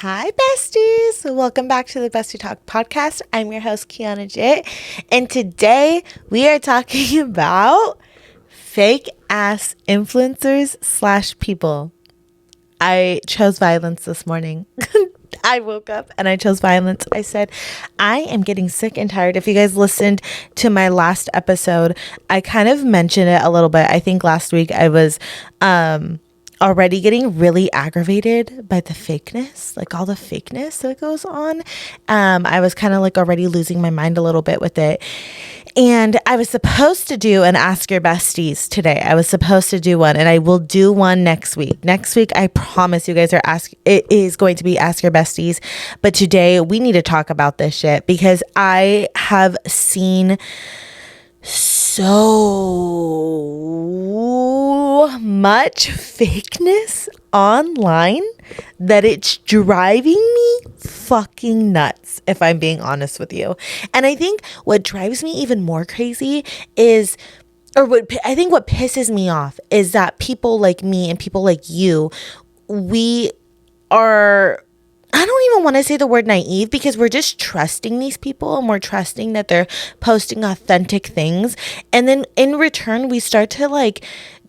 Hi, besties. Welcome back to the Bestie Talk podcast. I'm your host, Kiannajit, and today we are talking about fake ass influencers slash people. I chose violence this morning. I woke up and I chose violence. I said, I am getting sick and tired. If you guys listened to my last episode, I kind of mentioned it a little bit. I think last week I was, already getting really aggravated by the fakeness, like all the fakeness that goes on. I was kind of like already losing my mind a little bit with it. And I was supposed to do an Ask Your Besties today. I was supposed to do one, and I will do one next week. Next week, I promise you guys it is going to be Ask Your Besties. But today we need to talk about this shit because I have seen so much fakeness online that it's driving me fucking nuts, if I'm being honest with you. And I think what drives me even more crazy is, what pisses me off is that people like me and people like you, we are, I don't even want to say the word naive, because we're just trusting these people and we're trusting that they're posting authentic things. And then in return, we start to like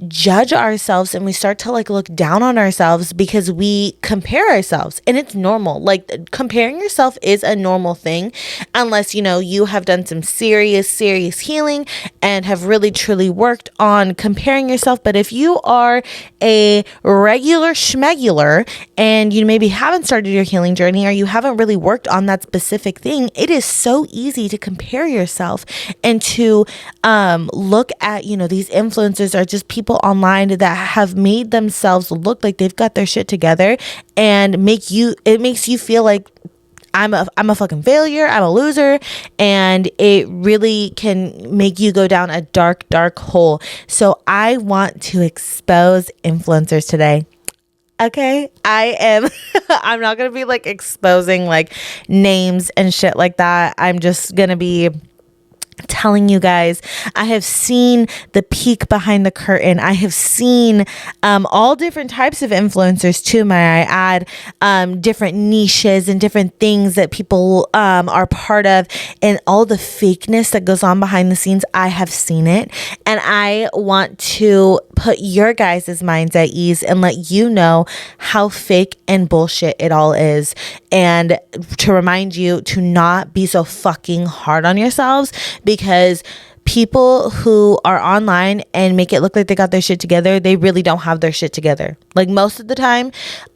judge ourselves and we start to like look down on ourselves because we compare ourselves. And it's normal. Like, comparing yourself is a normal thing unless, you have done some serious healing and have really truly worked on comparing yourself. But if you are a regular schmegular and you maybe haven't started your healing journey or you haven't really worked on that specific thing, it is so easy to compare yourself and to look at, these influencers are just people online that have made themselves look like they've got their shit together, and it makes you feel like I'm a fucking failure, I'm a loser, and it really can make you go down a dark hole. So I want to expose influencers today. Okay, I'm not going to be like exposing like names and shit like that. I'm just going to be telling you guys, I have seen the peek behind the curtain. I have seen all different types of influencers too, may I add, different niches and different things that people are part of, and all the fakeness that goes on behind the scenes. I have seen it, and I want to put your guys' minds at ease and let you know how fake and bullshit it all is, and to remind you to not be so fucking hard on yourselves, because people who are online and make it look like they got their shit together, they really don't have their shit together. Like, most of the time,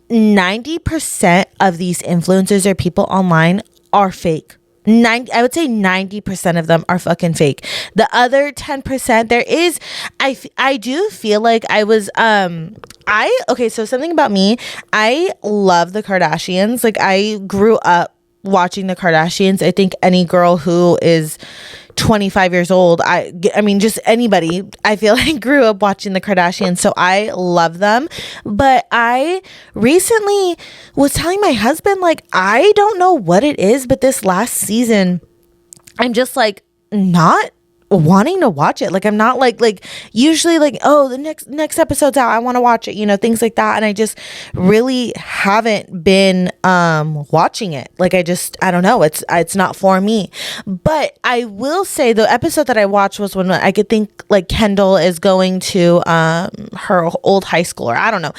90% of these influencers or people online are fake. I would say 90% of them are fucking fake. The other 10%, there is, I do feel like I was, okay, so something about me, I love the Kardashians. Like, I grew up watching the Kardashians. I think any girl who is 25 years old, I mean, just anybody, I feel like grew up watching the Kardashians. So I love them. But I recently was telling my husband, like, I don't know what it is, but this last season, I'm just like not wanting to watch it. Like, I'm not like usually like, oh, the next episode's out, I want to watch it, things like that. And I just really haven't been watching it. Like, I don't know, it's not for me. But I will say the episode that I watched was when I could think like Kendall is going to her old high school, or I don't know.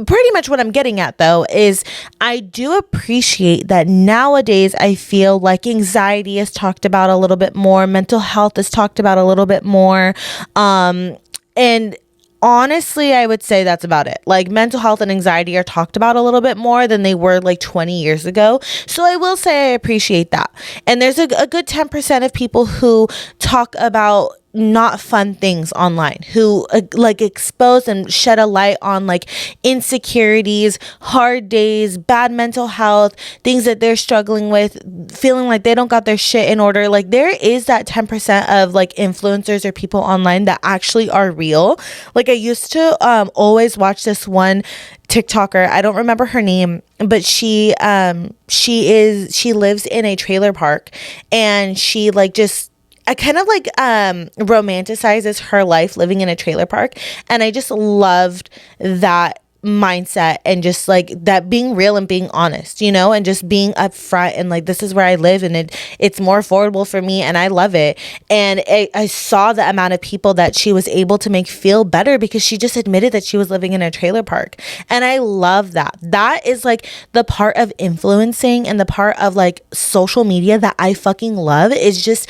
Pretty much what I'm getting at though is I do appreciate that nowadays I feel like anxiety is talked about a little bit more, mental health is talked about a little bit more, and honestly, I would say that's about it. Like, mental health and anxiety are talked about a little bit more than they were like 20 years ago. So I will say I appreciate that. And there's a good 10% of people who talk about not fun things online, who like expose and shed a light on like insecurities, hard days, bad mental health, things that they're struggling with, feeling like they don't got their shit in order. Like, there is that 10% of like influencers or people online that actually are real. Like, I used to always watch this one TikToker. I don't remember her name, but she lives in a trailer park, and she like just I kind of like romanticizes her life living in a trailer park, and I just loved that mindset and just like that, being real and being honest, you know, and just being upfront and like, this is where I live and it's more affordable for me and I love it. And I saw the amount of people that she was able to make feel better because she just admitted that she was living in a trailer park. And I love that. That is like the part of influencing and the part of like social media that I fucking love, is just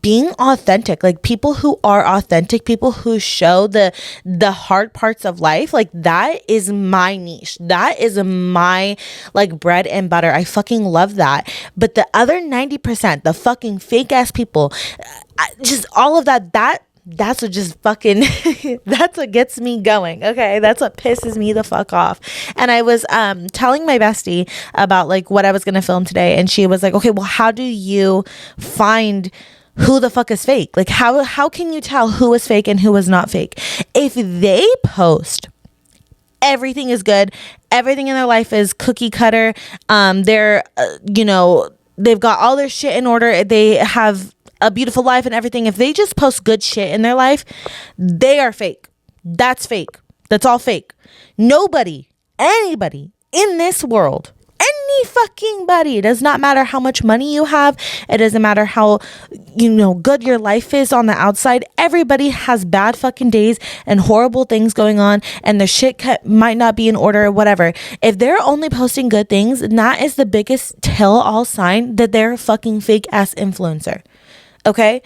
being authentic. Like people who are authentic, people who show the hard parts of life, like that is my niche. That is my like bread and butter. I fucking love that. But the other 90%, the fucking fake ass people, just all of that's what just fucking that's what gets me going. Okay, that's what pisses me the fuck off. And I was telling my bestie about like what I was gonna film today, and she was like, okay, well, how do you find who the fuck is fake? Like how can you tell who is fake and who is not fake? If they post everything is good, everything in their life is cookie cutter, they're you know, they've got all their shit in order, they have a beautiful life and everything. If they just post good shit in their life, they are fake. That's fake. That's all fake. Nobody, anybody in this world, any fucking body, it does not matter how much money you have. It doesn't matter how, you know, good your life is on the outside. Everybody has bad fucking days and horrible things going on, and their shit might not be in order or whatever. If they're only posting good things, that is the biggest tell-all sign that they're a fucking fake ass influencer. Okay?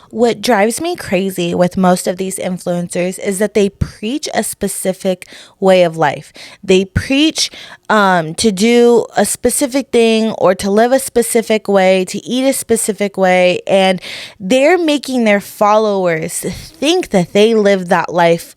What drives me crazy with most of these influencers is that they preach a specific way of life. They preach to do a specific thing or to live a specific way, to eat a specific way, and they're making their followers think that they live that life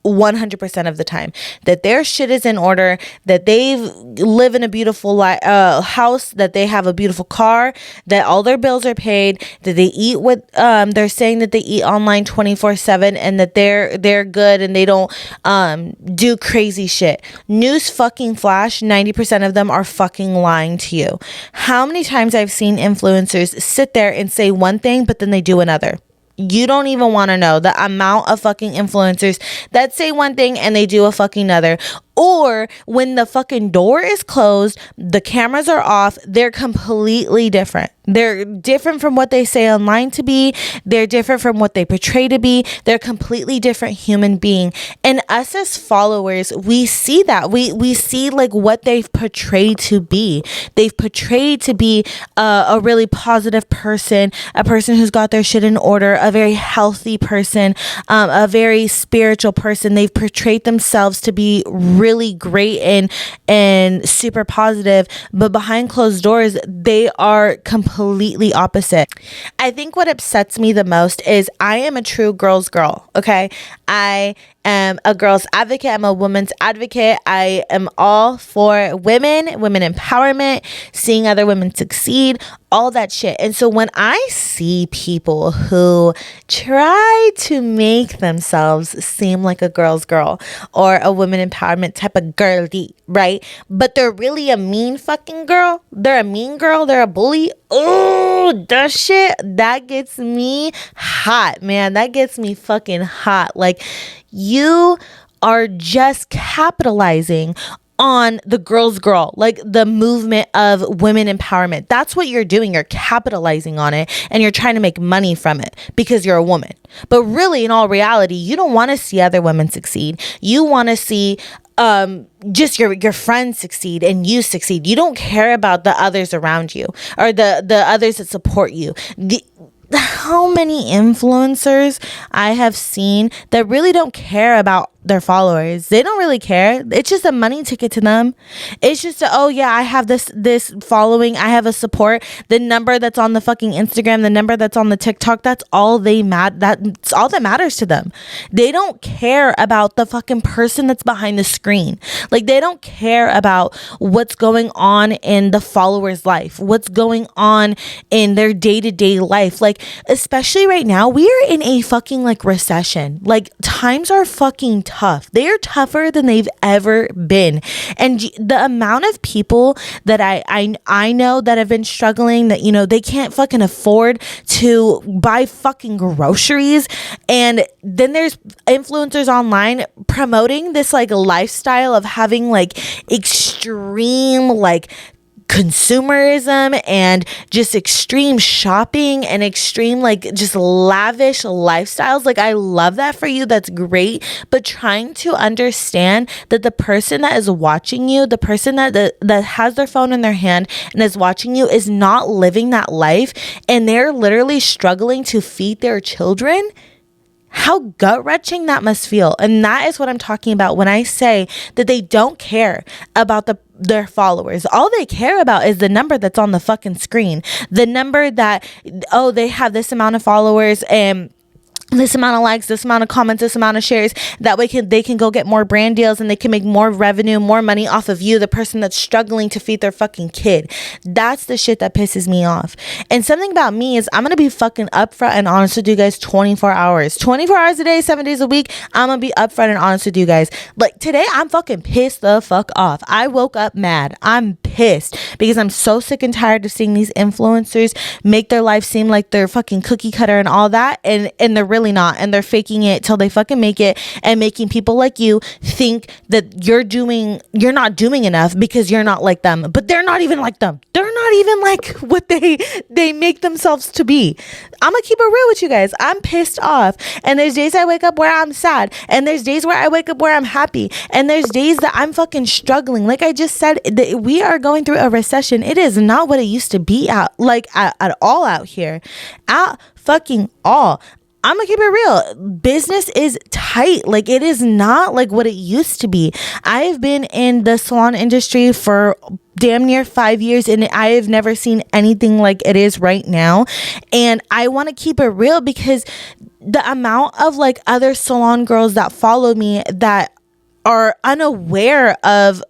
100% of the time, that their shit is in order, that they live in a beautiful house, that they have a beautiful car, that all their bills are paid, that they eat what they're saying that they eat online 24/7, and that they're good and they don't do crazy shit. News fucking flash, 90% of them are fucking lying to you. How many times I've seen influencers sit there and say one thing but then they do another. You don't even want to know the amount of fucking influencers that say one thing and they do a fucking other. Or when the fucking door is closed, the cameras are off, they're completely different. They're different from what they say online to be. They're different from what they portray to be. They're a completely different human being. And us as followers, we see that. We see like what they've portrayed to be. They've portrayed to be a really positive person, a person who's got their shit in order, a very healthy person, a very spiritual person. They've portrayed themselves to be really great and super positive, but behind closed doors they are completely opposite. I think what upsets me the most is I am a true girl's girl. Okay, I am a girl's advocate. I'm a woman's advocate. I am all for women empowerment, seeing other women succeed, all that shit. And so when I see people who try to make themselves seem like a girl's girl or a women empowerment type of girly, right? But they're really a mean fucking girl. They're a mean girl. They're a bully. Oh, that shit, that gets me hot, man. That gets me fucking hot. Like, you are just capitalizing on the girl's girl, like the movement of women empowerment. That's what you're doing. You're capitalizing on it and you're trying to make money from it because you're a woman. But really, in all reality, you don't want to see other women succeed. You want to see just your friends succeed and you succeed. You don't care about the others around you or the others that support you. How many influencers I have seen that really don't care about their followers. They don't really care. It's just a money ticket to them. It's just oh yeah, I have this following, I have a support. The number that's on the fucking Instagram, the number that's on the TikTok, that's all that's all that matters to them. They don't care about the fucking person that's behind the screen. Like, they don't care about what's going on in the follower's life, what's going on in their day-to-day life. Like, especially right now, we are in a fucking like recession. Like, times are fucking tough. tough. They are tougher than they've ever been. And the amount of people that I know that have been struggling, that, you know, they can't fucking afford to buy fucking groceries. And then there's influencers online promoting this like lifestyle of having like extreme like consumerism and just extreme shopping and extreme like just lavish lifestyles. Like, I love that for you. That's great. But trying to understand that the person that is watching you, the person that has their phone in their hand and is watching you, is not living that life, and they're literally struggling to feed their children. How gut-wrenching that must feel. And that is what I'm talking about when I say that they don't care about their followers. All they care about is the number that's on the fucking screen. The number that, oh, they have this amount of followers and this amount of likes, this amount of comments, this amount of shares. That way they can go get more brand deals and they can make more revenue, more money off of you, the person that's struggling to feed their fucking kid. That's the shit that pisses me off. And something about me is I'm going to be fucking upfront and honest with you guys 24 hours. 24 hours a day, 7 days a week. I'm going to be upfront and honest with you guys. Like today, I'm fucking pissed the fuck off. I woke up mad. I'm pissed because I'm so sick and tired of seeing these influencers make their life seem like they're fucking cookie cutter and all that. And they're really not, and they're faking it till they fucking make it, and making people like you think that you're not doing enough because you're not like them. But they're not even like them. They're not even like what they make themselves to be. I'm gonna keep it real with you guys. I'm pissed off, and there's days I wake up where I'm sad, and there's days where I wake up where I'm happy, and there's days that I'm fucking struggling. Like I just said, that we are going through a recession. It is not what it used to be at all out here, at fucking all. I'm gonna keep it real. Business is tight. Like, it is not like what it used to be. I've been in the salon industry for damn near 5 years, and I have never seen anything like it is right now. And I want to keep it real because the amount of like other salon girls that follow me that are unaware of,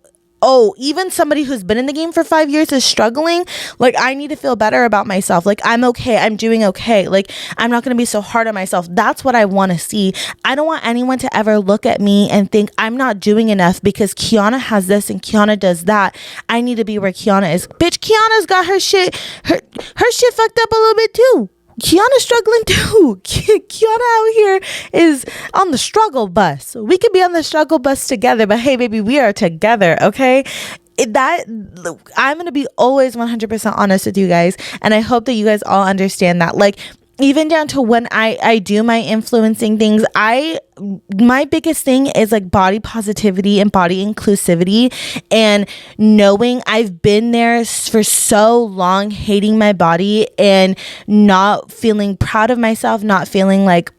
oh, even somebody who's been in the game for 5 years is struggling. Like, I need to feel better about myself. Like, I'm okay. I'm doing okay. Like, I'm not going to be so hard on myself. That's what I want to see. I don't want anyone to ever look at me and think I'm not doing enough because Kianna has this and Kianna does that. I need to be where Kianna is. Bitch, Kianna's got her shit fucked up a little bit too. Kianna's struggling too. Kianna out here is on the struggle bus. We could be on the struggle bus together, but hey, baby, we are together, okay? I'm going to be always 100% honest with you guys, and I hope that you guys all understand that. Like, even down to when I do my influencing things, my biggest thing is like body positivity and body inclusivity, and knowing I've been there for so long, hating my body and not feeling proud of myself, not feeling like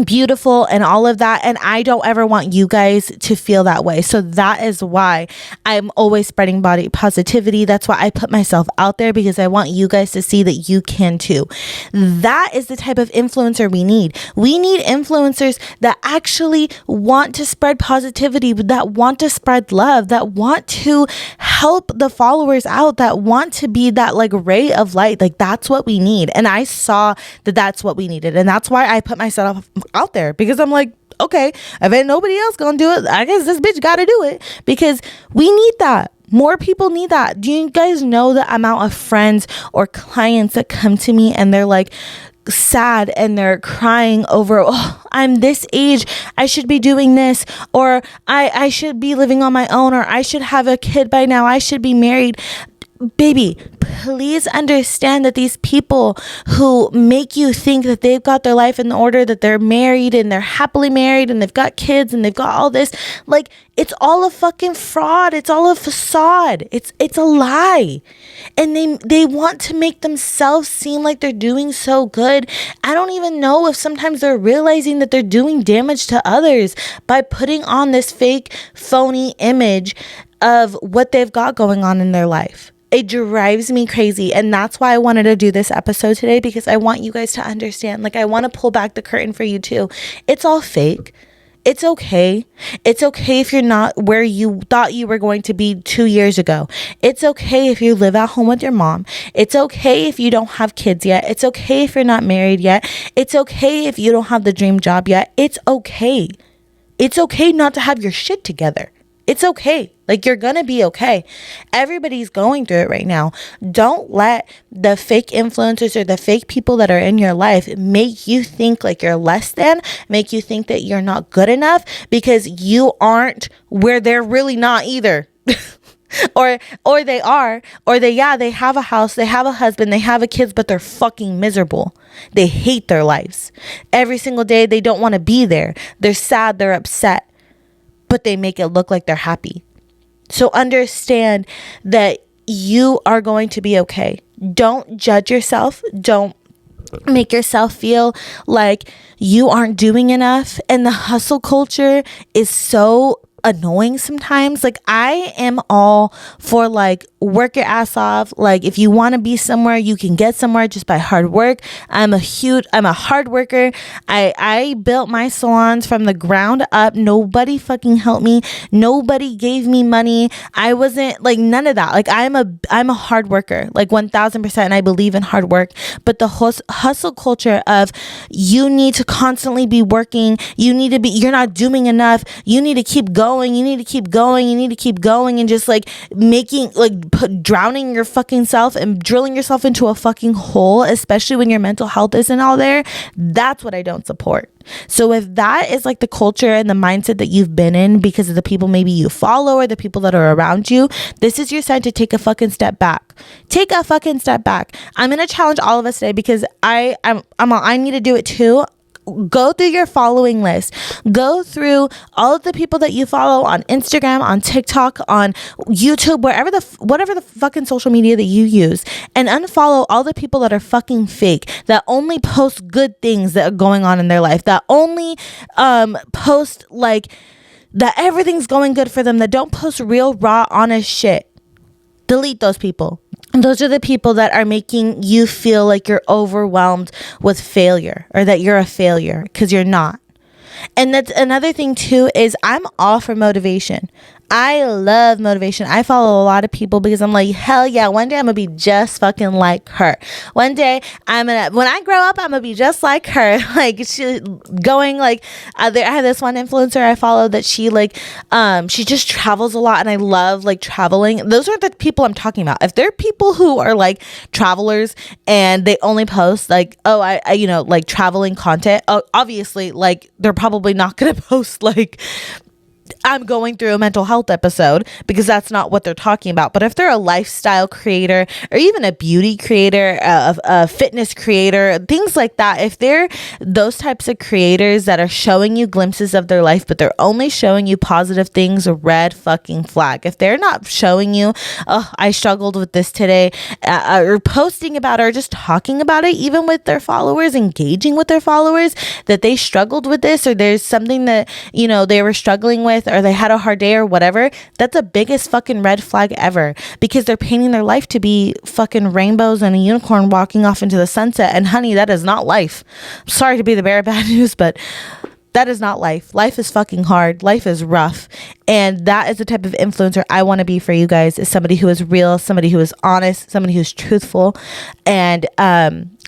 beautiful and all of that, and I don't ever want you guys to feel that way. So that is why I'm always spreading body positivity. That's why I put myself out there, because I want you guys to see that you can too. That is the type of influencer we need. We need influencers that actually want to spread positivity, that want to spread love, that want to help the followers out, that want to be that like ray of light. Like, that's what we need. And I saw that that's what we needed, and that's why I put myself out there, because I'm like, okay, if ain't nobody else gonna do it, I guess this bitch gotta do it, because we need that. More people need that. Do you guys know the amount of friends or clients that come to me and they're like sad and they're crying over, oh, I'm this age, I should be doing this, or I should be living on my own, or I should have a kid by now, I should be married. Baby, please understand that these people who make you think that they've got their life in order, that they're married and they're happily married and they've got kids and they've got all this, like, it's all a fucking fraud. It's all a facade. It's a lie. And they want to make themselves seem like they're doing so good. I don't even know if sometimes they're realizing that they're doing damage to others by putting on this fake, phony image of what they've got going on in their life. It drives me crazy. And that's why I wanted to do this episode today, because I want you guys to understand. Like, I want to pull back the curtain for you too. It's all fake. It's okay. It's okay if you're not where you thought you were going to be 2 years ago. It's okay if you live at home with your mom. It's okay if you don't have kids yet. It's okay if you're not married yet. It's okay if you don't have the dream job yet. It's okay. It's okay not to have your shit together. It's okay. Like, you're gonna be okay. Everybody's going through it right now. Don't let the fake influencers or the fake people that are in your life make you think like you're less than, make you think that you're not good enough because you aren't where they're really not either. or they are, or they have a house, they have a husband, they have a kids, but they're fucking miserable. They hate their lives. Every single day they don't want to be there. They're sad, they're upset, but they make it look like they're happy. So understand that you are going to be okay. Don't judge yourself. Don't make yourself feel like you aren't doing enough. And the hustle culture is so annoying sometimes. Like, I am all for like work your ass off. Like, if you want to be somewhere, you can get somewhere just by hard work. I'm a hard worker. I built my salons from the ground up. Nobody fucking helped me. Nobody gave me money. I wasn't like none of that. Like, I'm a hard worker, like 1000%. And I believe in hard work, but the hustle culture of you need to constantly be working. You're not doing enough. You need to keep going. You need to keep going. You need to keep going, and just like drowning your fucking self and drilling yourself into a fucking hole, especially when your mental health isn't all there. That's what I don't support. So if that is like the culture and the mindset that you've been in because of the people maybe you follow or the people that are around you, this is your sign to take a fucking step back. Take a fucking step back. I'm gonna challenge all of us today because I need to do it too. Go through your following list. Go through all of the people that you follow on Instagram, on TikTok, on YouTube, whatever the fucking social media that you use, and unfollow all the people that are fucking fake, that only post good things that are going on in their life, that only post like that everything's going good for them, that don't post real, raw, honest shit. Delete those people. Those are the people that are making you feel like you're overwhelmed with failure, or that you're a failure, because you're not. And that's another thing too, is I'm all for motivation. I love motivation. I follow a lot of people because I'm like, hell yeah, one day I'm gonna be just fucking like her. One day when I grow up, I'm gonna be just like her. Like, she going like, I have this one influencer I follow that she just travels a lot, and I love like traveling. Those are the people I'm talking about. If they're people who are like travelers and they only post like, oh, I like traveling content, obviously like they're probably not gonna post like, I'm going through a mental health episode, because that's not what they're talking about. But if they're a lifestyle creator, or even a beauty creator, a fitness creator, things like that, if they're those types of creators that are showing you glimpses of their life, but they're only showing you positive things, a red fucking flag. If they're not showing you, oh, I struggled with this today, or posting about it, or just talking about it, even with their followers, engaging with their followers, that they struggled with this, or there's something that, they were struggling with, or they had a hard day or whatever, that's the biggest fucking red flag ever, because they're painting their life to be fucking rainbows and a unicorn walking off into the sunset. And honey, that is not life. I'm sorry to be the bearer of bad news, but that is not life. Life is fucking hard. Life is rough. And that is the type of influencer I want to be for you guys, is somebody who is real, somebody who is honest, somebody who's truthful, and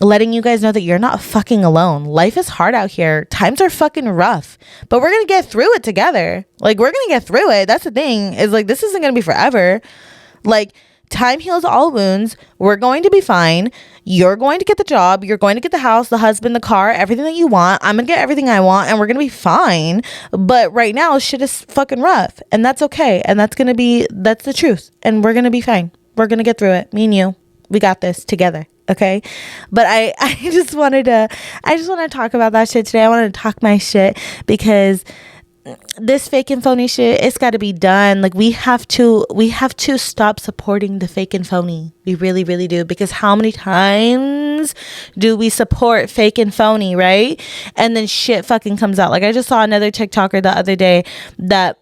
letting you guys know that you're not fucking alone. Life is hard out here. Times are fucking rough, but we're going to get through it together. Like, we're going to get through it. That's the thing, is like, this isn't going to be forever. Like, time heals all wounds. We're going to be fine. You're going to get the job. You're going to get the house, the husband, the car, everything that you want. I'm going to get everything I want, and we're going to be fine. But right now, shit is fucking rough, and that's okay. And that's the truth. And we're going to be fine. We're going to get through it. Me and you, we got this together. Okay. But I just wanted to talk about that shit today. I wanted to talk my shit, because this fake and phony shit, it's got to be done. Like, we have to stop supporting the fake and phony. We really, really do. Because how many times do we support fake and phony, right? And then shit fucking comes out. Like, I just saw another TikToker the other day that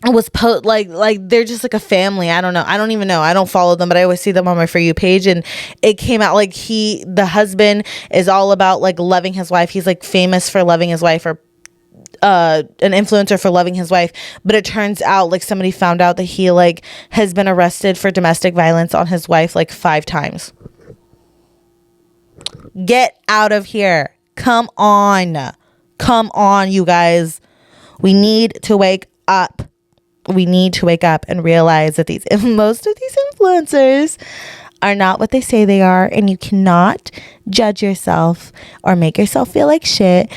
was like they're just like a family. I don't know. I don't even know. I don't follow them, but I always see them on my For You page. And it came out like the husband is all about like loving his wife. He's like famous for loving his wife, or an influencer for loving his wife. But it turns out like somebody found out that he like has been arrested for domestic violence on his wife like 5 times. Get out of here. Come on, you guys. We need to wake up. We need to wake up and realize that most of these influencers are not what they say they are, and you cannot judge yourself or make yourself feel like shit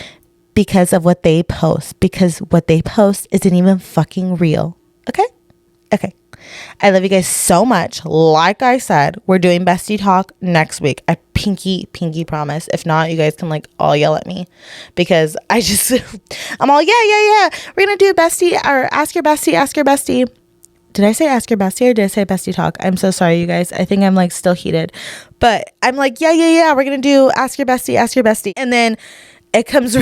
because of what they post, because what they post isn't even fucking real. Okay. I love you guys so much. Like I said, we're doing bestie talk next week. I pinky promise. If not, you guys can like all yell at me because I'm all yeah. We're gonna do bestie or ask your bestie. Did I say ask your bestie or did I say bestie talk? I'm so sorry, you guys. I think I'm like still heated, but I'm like yeah. We're gonna do ask your bestie, and then it comes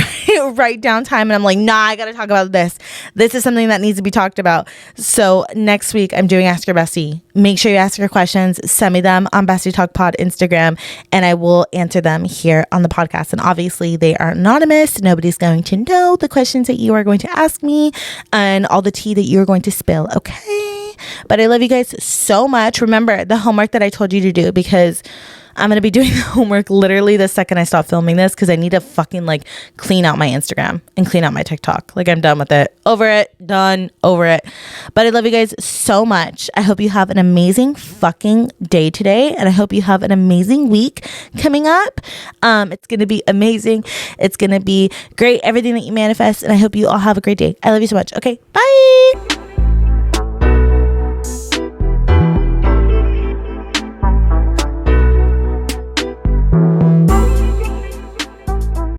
right down time and I'm like, nah, I gotta talk about this. This is something that needs to be talked about. So next week I'm doing Ask Your Bestie. Make sure you ask your questions, send me them on Bestie Talk Pod Instagram, and I will answer them here on the podcast. And obviously they are anonymous. Nobody's going to know the questions that you are going to ask me and all the tea that you're going to spill, okay? But I love you guys so much. Remember the homework that I told you to do, because I'm going to be doing the homework literally the second I stop filming this, because I need to fucking like clean out my Instagram and clean out my TikTok. Like I'm done with it. Over it. Done. Over it. But I love you guys so much. I hope you have an amazing fucking day today. And I hope you have an amazing week coming up. It's going to be amazing. It's going to be great. Everything that you manifest. And I hope you all have a great day. I love you so much. Okay. Bye.